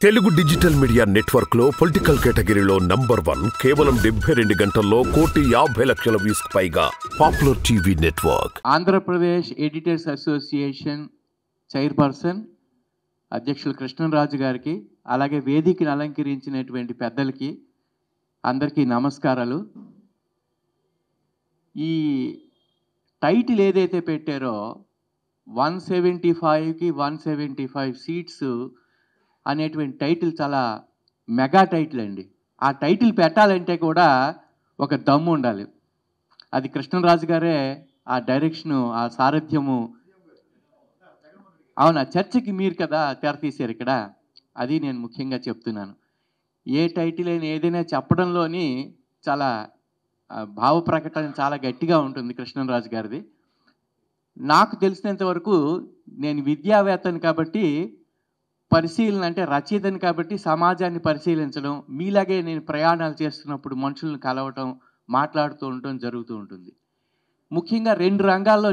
Telugu digital media network లో political కేటగిరీలో number 1 కేవలం 72 గంటల్లో 1,50,00,000 వ్యూస్ పైగా popular TV network. Andhra Pradesh editors association chairperson అధ్యక్షులు కృష్ణరాజు గారికి, అలాగే వేదికను అలంకరించినటువంటి పెద్దలకి అందరికీ నమస్కారాలు. ఈ టైటిల్ ఏదైతే పెట్టారో 175కి 175 సీట్స్ అనేటువంటి టైటిల్ చాలా మెగా టైటిల్ అండి. ఆ టైటిల్ పెట్టాలంటే కూడా ఒక దమ్ము ఉండాలి. అది కృష్ణరాజు గారే ఆ డైరెక్షను, ఆ సారథ్యము. అవునా, చర్చకి మీరు కదా తెర తీశారు ఇక్కడ. అది నేను ముఖ్యంగా చెప్తున్నాను. ఏ టైటిల్ అయినా ఏదైనా చెప్పడంలోని చాలా భావ ప్రకటన చాలా గట్టిగా ఉంటుంది కృష్ణరాజు గారిది. నాకు తెలిసినంత వరకు నేను విద్యావేత్తని కాబట్టి, పరిశీలన అంటే రచయితని కాబట్టి సమాజాన్ని పరిశీలించడం, మీలాగే నేను ప్రయాణాలు చేస్తున్నప్పుడు మనుషులను కలవటం, మాట్లాడుతూ ఉండటం జరుగుతూ ఉంటుంది. ముఖ్యంగా 2 రంగాల్లో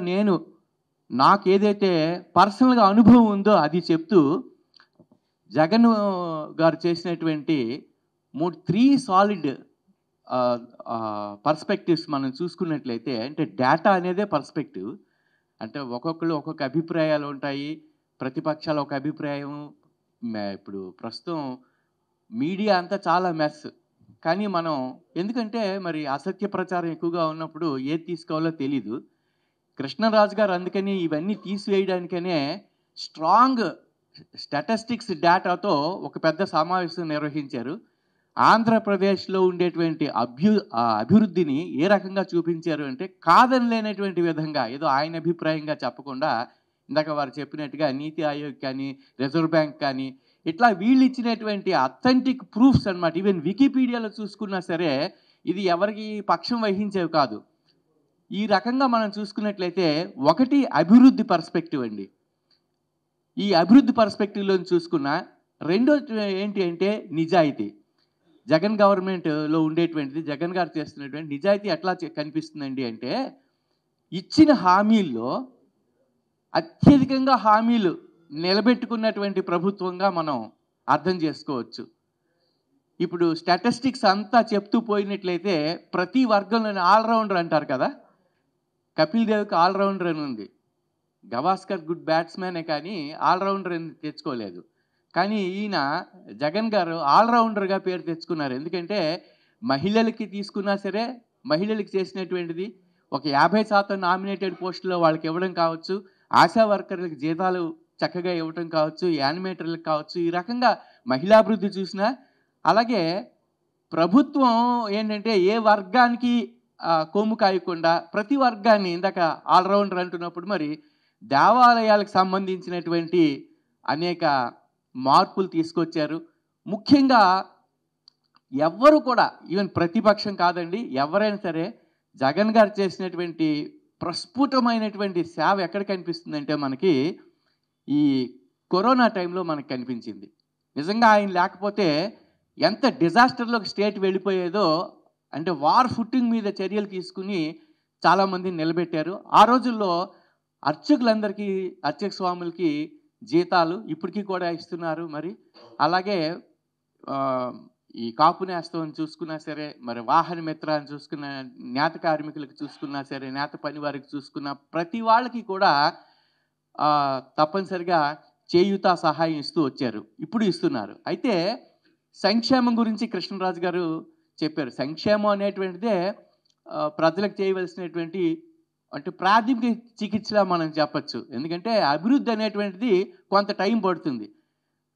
నాకు ఏదైతే పర్సనల్గా అనుభవం ఉందో అది చెప్తూ, జగన్ గారు చేసినటువంటి 3 సాలిడ్ పర్స్పెక్టివ్స్ మనం చూసుకున్నట్లయితే, అంటే డేటా అనేదే పర్స్పెక్టివ్. అంటే ఒక్కొక్కరు ఒక్కొక్క అభిప్రాయాలు ఉంటాయి, ప్రతిపక్షాలు ఒక అభిప్రాయం. ఇప్పుడు ప్రస్తుతం మీడియా అంతా చాలా మెస్. కానీ మనం ఎందుకంటే మరి అసత్య ప్రచారం ఎక్కువగా ఉన్నప్పుడు ఏది తీసుకోవాలో తెలీదు. కృష్ణరాజు గారు అందుకని ఇవన్నీ తీసివేయడానికనే స్ట్రాంగ్ స్టాటిస్టిక్స్ డేటాతో ఒక పెద్ద సమావేశం నిర్వహించారు. ఆంధ్రప్రదేశ్లో ఉండేటువంటి అభివృద్ధిని ఏ రకంగా చూపించారు అంటే, కాదని లేనటువంటి విధంగా, ఏదో ఆయన అభిప్రాయంగా చెప్పకుండా, ఇందాక వారు చెప్పినట్టుగా నీతి ఆయోగ్ కానీ, రిజర్వ్ బ్యాంక్ కానీ, ఇట్లా వీళ్ళు ఇచ్చినటువంటి అథెంటిక్ ప్రూఫ్స్ అనమాట. ఈవెన్ వికీపీడియాలో చూసుకున్నా సరే ఇది ఎవరికి పక్షం వహించేవి కాదు. ఈ రకంగా మనం చూసుకున్నట్లయితే, ఒకటి అభివృద్ధి పర్స్పెక్టివ్ అండి. ఈ అభివృద్ధి పర్స్పెక్టివ్లో చూసుకున్న రెండోది ఏంటి అంటే నిజాయితీ. జగన్ గవర్నమెంట్లో ఉండేటువంటిది, జగన్ గారు చేస్తున్నటువంటి నిజాయితీ ఎట్లా కనిపిస్తుందండి అంటే, ఇచ్చిన హామీల్లో అత్యధికంగా హామీలు నిలబెట్టుకున్నటువంటి ప్రభుత్వంగా మనం అర్థం చేసుకోవచ్చు. ఇప్పుడు స్టాటిస్టిక్స్ అంతా చెప్తూ పోయినట్లయితే ప్రతి వర్గంలోని ఆల్రౌండర్ అంటారు కదా, కపిల్ దేవ్కి ఆల్రౌండర్ అని ఉంది. గవాస్కర్ గుడ్ బ్యాట్స్మెనే కానీ ఆల్రౌండర్ అని తెచ్చుకోలేదు. కానీ ఈయన జగన్ గారు ఆల్రౌండర్గా పేరు తెచ్చుకున్నారు. ఎందుకంటే మహిళలకి తీసుకున్నా సరే, మహిళలకి చేసినటువంటిది ఒక 50% నామినేటెడ్ పోస్టులో వాళ్ళకి ఇవ్వడం కావచ్చు, ఆశా వర్కర్లకు జీతాలు చక్కగా ఇవ్వటం కావచ్చు, యానిమేటర్లకు కావచ్చు, ఈ రకంగా మహిళాభివృద్ధి చూసినా. అలాగే ప్రభుత్వం ఏంటంటే ఏ వర్గానికి కొమ్ము కాయకుండా ప్రతి వర్గాన్ని, ఇందాక ఆల్రౌండర్ అంటున్నప్పుడు మరి దేవాలయాలకు సంబంధించినటువంటి అనేక మార్పులు తీసుకొచ్చారు. ముఖ్యంగా ఎవ్వరు కూడా, ఈవెన్ ప్రతిపక్షం కాదండి, ఎవరైనా సరే జగన్ గారు చేసినటువంటి ప్రస్ఫుటమైనటువంటి సేవ ఎక్కడ కనిపిస్తుందంటే మనకి ఈ కరోనా టైంలో మనకు కనిపించింది. నిజంగా ఆయన లేకపోతే ఎంత డిజాస్టర్లోకి స్టేట్ వెళ్ళిపోయేదో. అంటే వార్ ఫుట్టింగ్ మీద చర్యలు తీసుకుని చాలామందిని నిలబెట్టారు. ఆ రోజుల్లో అర్చకులందరికీ, అర్చక స్వాములకి జీతాలు ఇప్పటికీ కూడా ఇస్తున్నారు. మరి అలాగే ఈ కాపు నేస్తం చూసుకున్నా సరే, మరి వాహన మిత్రాన్ని చూసుకున్న, నేత కార్మికులకు చూసుకున్నా సరే, నేత పని వారికి చూసుకున్న ప్రతి వాళ్ళకి కూడా తప్పనిసరిగా చేయూత సహాయం ఇస్తూ వచ్చారు, ఇప్పుడు ఇస్తున్నారు. అయితే సంక్షేమం గురించి కృష్ణరాజు గారు చెప్పారు. సంక్షేమం అనేటువంటిదే ప్రజలకు చేయవలసినటువంటి, అంటే ప్రాథమిక చికిత్సలా మనం చెప్పచ్చు. ఎందుకంటే అభివృద్ధి అనేటువంటిది కొంత టైం పడుతుంది.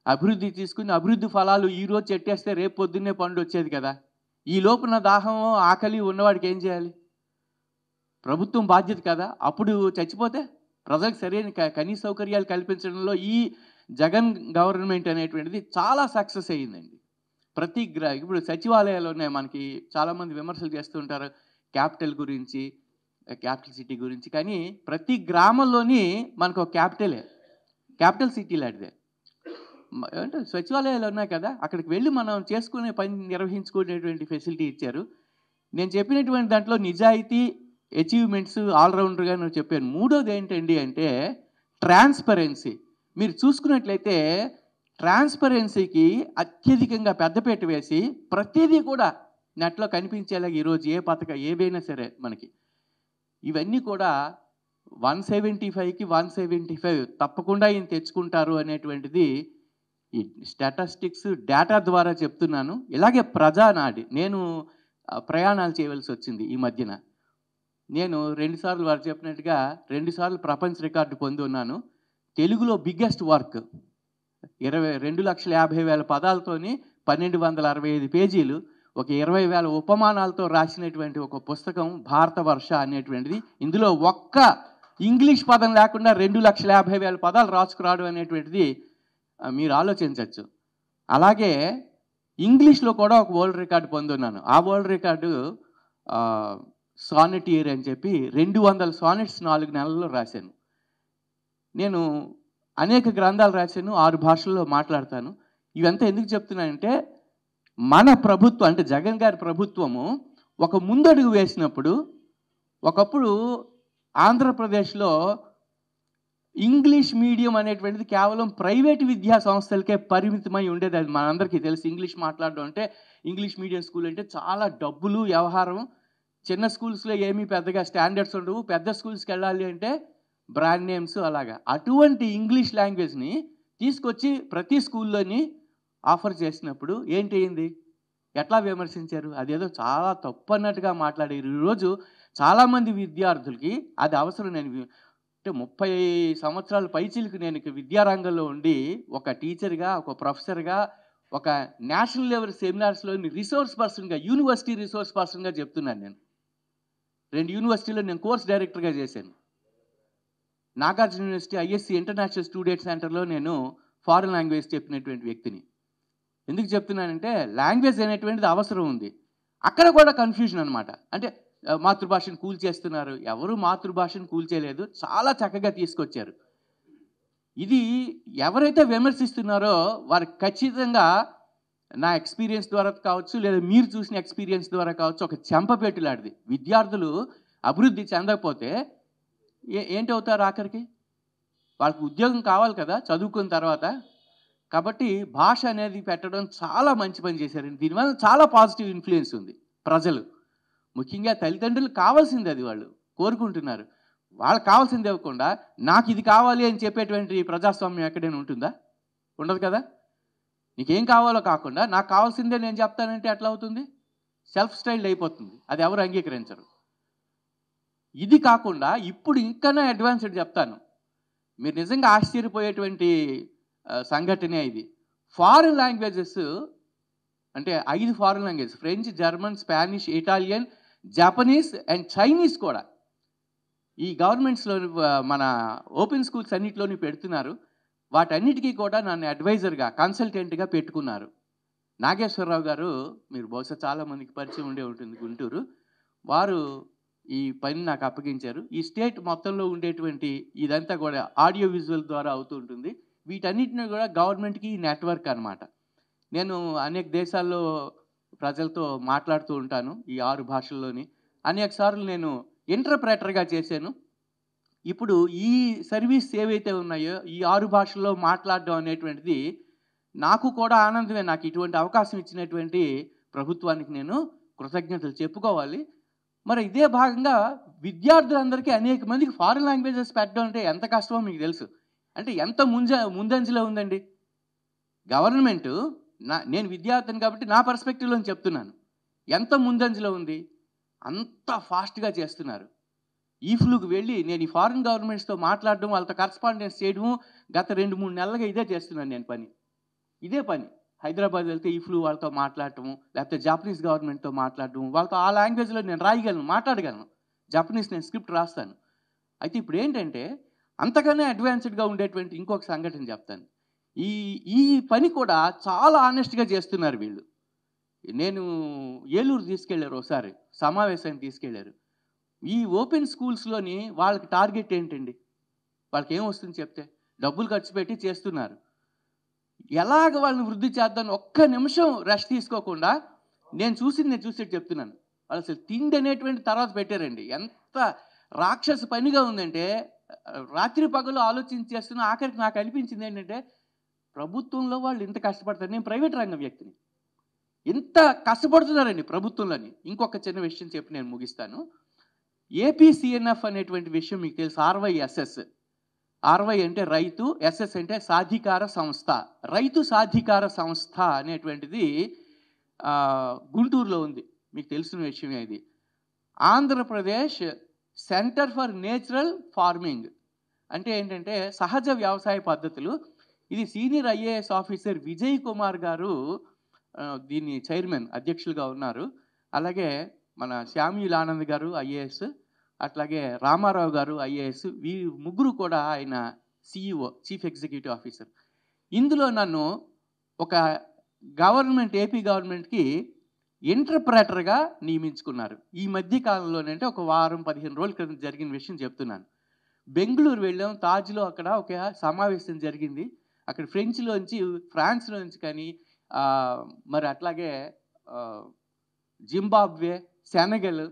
అభివృద్ధి తీసుకుని అభివృద్ధి ఫలాలు ఈరోజు చెట్టేస్తే రేపు పొద్దున్నే పండు వచ్చేది కదా. ఈ లోపున దాహం ఆకలి ఉన్నవాడికి ఏం చేయాలి? ప్రభుత్వం బాధ్యత కదా. అప్పుడు చచ్చిపోతే ప్రజలకు సరైన కనీస సౌకర్యాలు కల్పించడంలో ఈ జగన్ గవర్నమెంట్ అనేటువంటిది చాలా సక్సెస్ అయ్యిందండి. ఇప్పుడు సచివాలయాలు ఉన్నాయి. మనకి చాలామంది విమర్శలు చేస్తుంటారు క్యాపిటల్ గురించి, క్యాపిటల్ సిటీ గురించి. కానీ ప్రతి గ్రామంలోని మనకు ఒక క్యాపిటల్ సిటీ లాంటిదే. అంటే సచివాలయాలు ఉన్నాయి కదా, అక్కడికి వెళ్ళి మనం చేసుకునే పని నిర్వహించుకునేటువంటి ఫెసిలిటీ ఇచ్చారు. నేను చెప్పినటువంటి దాంట్లో నిజాయితీ, అచీవ్మెంట్స్ ఆల్రౌండర్గా నేను చెప్పాను. మూడోది ఏంటండి అంటే ట్రాన్స్పరెన్సీ. మీరు చూసుకున్నట్లయితే ట్రాన్స్పరెన్సీకి అత్యధికంగా పెద్దపీట వేసి ప్రతిదీ కూడా నెట్లో కనిపించేలాగా ఈరోజు ఏ పథకం ఏవైనా సరే మనకి ఇవన్నీ కూడా 175కి 175 తప్పకుండా ఈయన తెచ్చుకుంటారు అనేటువంటిది ఈ స్టాటిస్టిక్స్ డేటా ద్వారా చెప్తున్నాను. ఇలాగే ప్రజానాడి నేను ప్రయాణాలు చేయవలసి వచ్చింది ఈ మధ్యన. నేను 2 సార్లు వారు చెప్పినట్టుగా 2 సార్లు ప్రపంచ రికార్డు పొంది ఉన్నాను. తెలుగులో బిగ్గెస్ట్ వర్క్ 2,50,000 పదాలతోని 1,265 పేజీలు, ఒక 20,000 ఉపమానాలతో రాసినటువంటి ఒక పుస్తకం భారతవర్ష అనేటువంటిది. ఇందులో ఒక్క ఇంగ్లీష్ పదం లేకుండా 2,50,000 పదాలు రాసుకురావడం అనేటువంటిది మీరు ఆలోచించవచ్చు. అలాగే ఇంగ్లీష్లో కూడా ఒక వరల్డ్ రికార్డు పొందున్నాను. ఆ వరల్డ్ రికార్డు సానెటియర్ అని చెప్పి 200 సానెట్స్ 4 నెలల్లో రాశాను. నేను అనేక గ్రంథాలు రాశాను, 6 భాషల్లో మాట్లాడతాను. ఇవంతా ఎందుకు చెప్తున్నానంటే మన ప్రభుత్వం అంటే జగన్ గారి ప్రభుత్వము ఒక ముందడుగు వేసినప్పుడు, ఒకప్పుడు ఆంధ్రప్రదేశ్లో ఇంగ్లీష్ మీడియం అనేటువంటిది కేవలం ప్రైవేటు విద్యా సంస్థలకే పరిమితమై ఉండేది. అది మనందరికీ తెలుసు. ఇంగ్లీష్ మాట్లాడడం అంటే ఇంగ్లీష్ మీడియం స్కూల్ అంటే చాలా డబ్బులు, వ్యవహారం. చిన్న స్కూల్స్లో ఏమీ పెద్దగా స్టాండర్డ్స్ ఉండవు. పెద్ద స్కూల్స్కి వెళ్ళాలి అంటే బ్రాండ్ నేమ్స్ అలాగా. అటువంటి ఇంగ్లీష్ లాంగ్వేజ్ని తీసుకొచ్చి ప్రతి స్కూల్లోని ఆఫర్ చేసినప్పుడు ఏంటి అయింది? ఎట్లా విమర్శించారు? అదేదో చాలా తప్పు అన్నట్టుగా మాట్లాడారు. ఈరోజు చాలామంది విద్యార్థులకి అది అవసరం. నేను అంటే 30 సంవత్సరాల పైచిలకు నేను విద్యారంగంలో ఉండి ఒక టీచర్గా, ఒక ప్రొఫెసర్గా, ఒక నేషనల్ లెవెల్ సెమినార్స్లోని రిసోర్స్ పర్సన్గా, యూనివర్సిటీ రిసోర్స్ పర్సన్గా చెప్తున్నాను. నేను 2 యూనివర్సిటీలో నేను కోర్స్ డైరెక్టర్గా చేశాను. Nagarjuna university ISC international student సెంటర్లో నేను ఫారిన్ లాంగ్వేజ్ చెప్పినటువంటి వ్యక్తిని. ఎందుకు చెప్తున్నానంటే లాంగ్వేజ్ అనేటువంటిది అవసరం ఉంది. అక్కడ కూడా కన్ఫ్యూజన్ అనమాట. అంటే మాతృభాషను కూల్చేస్తున్నారు. ఎవరు మాతృభాషను కూల్చేయలేదు, చాలా చక్కగా తీసుకొచ్చారు. ఇది ఎవరైతే విమర్శిస్తున్నారో వారికి ఖచ్చితంగా నా ఎక్స్పీరియన్స్ ద్వారా కావచ్చు, లేదా మీరు చూసిన ఎక్స్పీరియన్స్ ద్వారా కావచ్చు, ఒక చెంపపెట్టులాంటిది. విద్యార్థులు అభివృద్ధి చెందకపోతే ఏంటవుతారు? ఆఖరికి వాళ్ళకి ఉద్యోగం కావాలి కదా చదువుకున్న తర్వాత. కాబట్టి భాష అనేది పెట్టడం చాలా మంచి పని చేశారు. దీనివల్ల చాలా పాజిటివ్ ఇన్ఫ్లుయెన్స్ ఉంది. ప్రజలు ముఖ్యంగా తల్లిదండ్రులు కావాల్సింది అది వాళ్ళు కోరుకుంటున్నారు. వాళ్ళకి కావాల్సింది ఇవ్వకుండా నాకు ఇది కావాలి అని చెప్పేటువంటి ప్రజాస్వామ్యం ఎక్కడైనా ఉంటుందా? ఉండదు కదా. నీకేం కావాలో కాకుండా నాకు కావాల్సిందే నేను చెప్తానంటే ఎట్లా అవుతుంది? సెల్ఫ్ స్టైల్డ్ అయిపోతుంది. అది ఎవరు అంగీకరించరు. ఇది కాకుండా ఇప్పుడు ఇంకన్నా అడ్వాన్స్డ్ చెప్తాను. మీరు నిజంగా ఆశ్చర్యపోయేటువంటి సంఘటనే ఇది. ఫారిన్ లాంగ్వేజెస్ అంటే 5 foreign languages, French, German, Spanish, Italian, Japanese and Chinese కూడా ఈ గవర్నమెంట్స్లో మన ఓపెన్ స్కూల్స్ అన్నింటిలోని పెడుతున్నారు. వాటన్నిటికీ కూడా నన్ను అడ్వైజర్గా, కన్సల్టెంట్గా పెట్టుకున్నారు. నాగేశ్వరరావు గారు, మీరు బహుశా చాలామందికి పరిచయం ఉండే ఉంటుంది, గుంటూరు. వారు ఈ పని నాకు అప్పగించారు. ఈ స్టేట్ మొత్తంలో ఉండేటువంటి ఇదంతా కూడా ఆడియో విజువల్ ద్వారా అవుతూ ఉంటుంది. వీటన్నిటిని కూడా గవర్నమెంట్కి నెట్వర్క్ అనమాట. నేను అనేక దేశాల్లో ప్రజలతో మాట్లాడుతూ ఉంటాను ఈ 6 భాషల్లోని. అనేక సార్లు నేను ఇంటర్ప్రెటర్గా చేశాను. ఇప్పుడు ఈ సర్వీస్ ఏవైతే ఉన్నాయో ఈ 6 భాషల్లో మాట్లాడడం అనేటువంటిది నాకు కూడా ఆనందమే. నాకు ఇటువంటి అవకాశం ఇచ్చినటువంటి ప్రభుత్వానికి నేను కృతజ్ఞతలు చెప్పుకోవాలి. మరి ఇదే భాగంగా విద్యార్థులందరికీ అనేక మందికి ఫారిన్ లాంగ్వేజెస్ పెట్టడం అంటే ఎంత కష్టమో మీకు తెలుసు. అంటే ఎంత ముందంజలో ఉందండి గవర్నమెంటు. నేను విద్యార్థిని కాబట్టి నా పర్స్పెక్టివ్లో చెప్తున్నాను. ఎంత ముందంజలో ఉంది, అంత ఫాస్ట్గా చేస్తున్నారు. ఈ ఫ్లూకి వెళ్ళి నేను ఈ ఫారిన్ గవర్నమెంట్స్తో మాట్లాడడం, వాళ్ళతో కరస్పాండెన్స్ చేయడము గత 2-3 నెలలుగా ఇదే చేస్తున్నాను నేను పని. ఇదే పని. హైదరాబాద్ వెళ్తే ఈ ఫ్లూ వాళ్ళతో మాట్లాడటము, లేకపోతే జపనీస్ గవర్నమెంట్తో మాట్లాడటము, వాళ్ళతో ఆ లాంగ్వేజ్లో నేను రాయగలను, మాట్లాడగలను. జపనీస్ నేను స్క్రిప్ట్ రాస్తాను. అయితే ఇప్పుడు ఏంటంటే అంతకన్నా అడ్వాన్స్డ్గా ఉండేటువంటి ఇంకొక సంఘటన చెప్తాను. ఈ పని కూడా చాలా ఆనెస్ట్గా చేస్తున్నారు వీళ్ళు. నేను ఏలూరు తీసుకెళ్లారు, ఒకసారి సమావేశాన్ని తీసుకెళ్లారు. ఈ ఓపెన్ స్కూల్స్లోని వాళ్ళకి టార్గెట్ ఏంటండి? వాళ్ళకి ఏమొస్తుంది చెప్తే? డబ్బులు ఖర్చు పెట్టి చేస్తున్నారు. ఎలాగ వాళ్ళని వృద్ధి చేద్దాం ఒక్క నిమిషం రెస్ట్ తీసుకోకుండా నేను చూసేట్టు చెప్తున్నాను. వాళ్ళు అసలు తిండి అనేటువంటి తర్వాత పెట్టారండి. ఎంత రాక్షస పనిగా ఉందంటే రాత్రి పగలు ఆలోచించేస్తున్న. ఆఖరికి నాకు అనిపించింది ఏంటంటే ప్రభుత్వంలో వాళ్ళు ఇంత కష్టపడతారు. నేను ప్రైవేట్ రంగం వ్యక్తిని. ఎంత కష్టపడుతున్నారండి ప్రభుత్వంలోని. ఇంకొక చిన్న విషయం చెప్పి నేను ముగిస్తాను. ఏపీసీఎన్ఎఫ్ అనేటువంటి విషయం మీకు తెలుసు. ఆర్వైఎస్ఎస్. ఆర్వై అంటే రైతు, ఎస్ఎస్ అంటే సాధికార సంస్థ. రైతు సాధికార సంస్థ అనేటువంటిది గుంటూరులో ఉంది. మీకు తెలిసిన విషయమే ఇది. Andhra Pradesh centre for natural farming అంటే ఏంటంటే సహజ వ్యవసాయ పద్ధతులు. ఇది senior IAS officer Vijay Kumar గారు దీన్ని చైర్మన్, అధ్యక్షులుగా ఉన్నారు. అలాగే మన శ్యామ్యుల్ ఆనంద్ గారు ఐఏఎస్, అట్లాగే రామారావు గారు ఐఏఎస్, ముగ్గురు కూడా ఆయన సిఇఓ, చీఫ్ ఎగ్జిక్యూటివ్ ఆఫీసర్. ఇందులో నన్ను ఒక గవర్నమెంట్, ఏపీ గవర్నమెంట్కి ఇంటర్ప్రెటర్గా నియమించుకున్నారు. ఈ మధ్య కాలంలోనంటే ఒక వారం 15 రోజుల క్రితం జరిగిన విషయం చెప్తున్నాను. బెంగళూరు వెళ్ళాం. తాజ్లో అక్కడ ఒక సమావేశం జరిగింది. అక్కడ ఫ్రెంచ్లోంచి, ఫ్రాన్స్లోంచి కానీ మరి అట్లాగే జింబాబ్వే, సెనగల్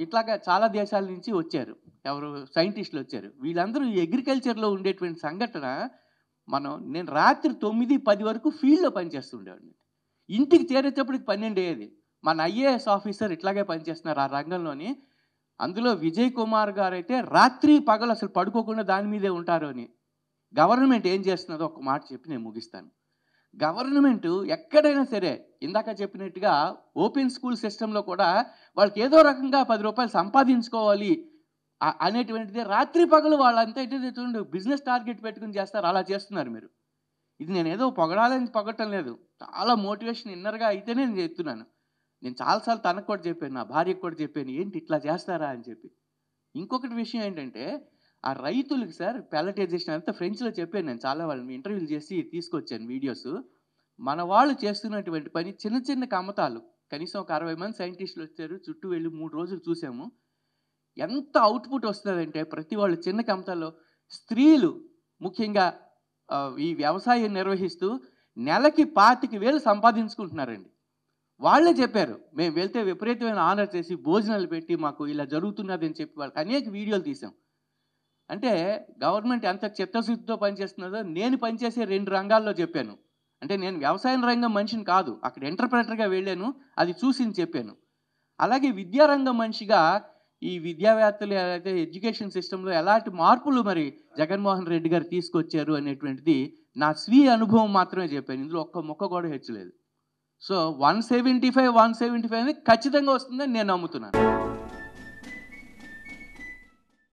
ఇట్లాగా చాలా దేశాల నుంచి వచ్చారు. ఎవరు సైంటిస్టులు వచ్చారు. వీళ్ళందరూ అగ్రికల్చర్లో ఉండేటువంటి సంఘటన నేను రాత్రి 9-10 వరకు ఫీల్డ్లో పనిచేస్తుండేవాడిని. ఇంటికి చేరేటప్పటికి 12 అయ్యేది. మన ఐఏఎస్ ఆఫీసర్ ఇట్లాగే పనిచేస్తున్నారు ఆ రంగంలోని. అందులో విజయ్ కుమార్ గారు అయితే రాత్రి పగలు అసలు పడుకోకుండా దాని మీదే ఉంటారు అని. గవర్నమెంట్ ఏం చేస్తున్నదో ఒక మాట చెప్పి నేను ముగిస్తాను. గవర్నమెంట్ ఎక్కడైనా సరే ఇందాక చెప్పినట్టుగా ఓపెన్ స్కూల్ సిస్టంలో కూడా వాళ్ళకి ఏదో రకంగా 10 రూపాయలు సంపాదించుకోవాలి అనేటువంటిది రాత్రి పగలు వాళ్ళంతా ఏంటంటే బిజినెస్ టార్గెట్ పెట్టుకుని చేస్తారు. అలా చేస్తున్నారు మీరు. ఇది నేను ఏదో పొగడాలని పొగటం లేదు. చాలా మోటివేషన్ ఇన్నర్గా అయితేనే నేను చెప్తున్నాను. నేను చాలాసార్లు తనకు కూడా చెప్పాను, నా భార్యకు కూడా చెప్పాను, ఏంటి ఇట్లా చేస్తారా అని చెప్పి. ఇంకొకటి విషయం ఏంటంటే ఆ రైతులకి సార్ ప్యాలటైజేషన్ అంతా ఫ్రెంచ్లో చెప్పాను. నేను చాలా వాళ్ళని ఇంటర్వ్యూలు చేసి తీసుకొచ్చాను వీడియోస్. మన వాళ్ళు చేస్తున్నటువంటి పని చిన్న చిన్న కమతాలు. కనీసం ఒక 60 మంది సైంటిస్టులు వచ్చారు. చుట్టూ వెళ్ళి 3 రోజులు చూసాము. ఎంత అవుట్పుట్ వస్తుందంటే ప్రతి వాళ్ళు చిన్న కమతాల్లో స్త్రీలు ముఖ్యంగా ఈ వ్యవసాయం నిర్వహిస్తూ నెలకి 25,000 సంపాదించుకుంటున్నారండి. వాళ్ళే చెప్పారు. మేము వెళ్తే విపరీతమైన ఆనర్ చేసి భోజనాలు పెట్టి మాకు ఇలా జరుగుతున్నది అని చెప్పి వాళ్ళకి అనేక వీడియోలు తీసాం. అంటే గవర్నమెంట్ ఎంత చిత్తశుద్ధితో పనిచేస్తున్నదో నేను పనిచేసే 2 రంగాల్లో చెప్పాను. అంటే నేను వ్యవసాయ రంగం మనిషిని కాదు, అక్కడ ఎంటర్ప్రెటర్గా వెళ్ళాను, అది చూసి చెప్పాను. అలాగే విద్యారంగం మనిషిగా ఈ విద్యావేత్తలు అయితే ఎడ్యుకేషన్ సిస్టంలో ఎలాంటి మార్పులు మరి జగన్మోహన్ రెడ్డి గారు తీసుకొచ్చారు అనేటువంటిది నా స్వీయ అనుభవం మాత్రమే చెప్పాను. ఇందులో ఒక్క ముక్క కూడా హెచ్చలేదు. సో 175 అనేది ఖచ్చితంగా వస్తుందని నేను నమ్ముతున్నాను.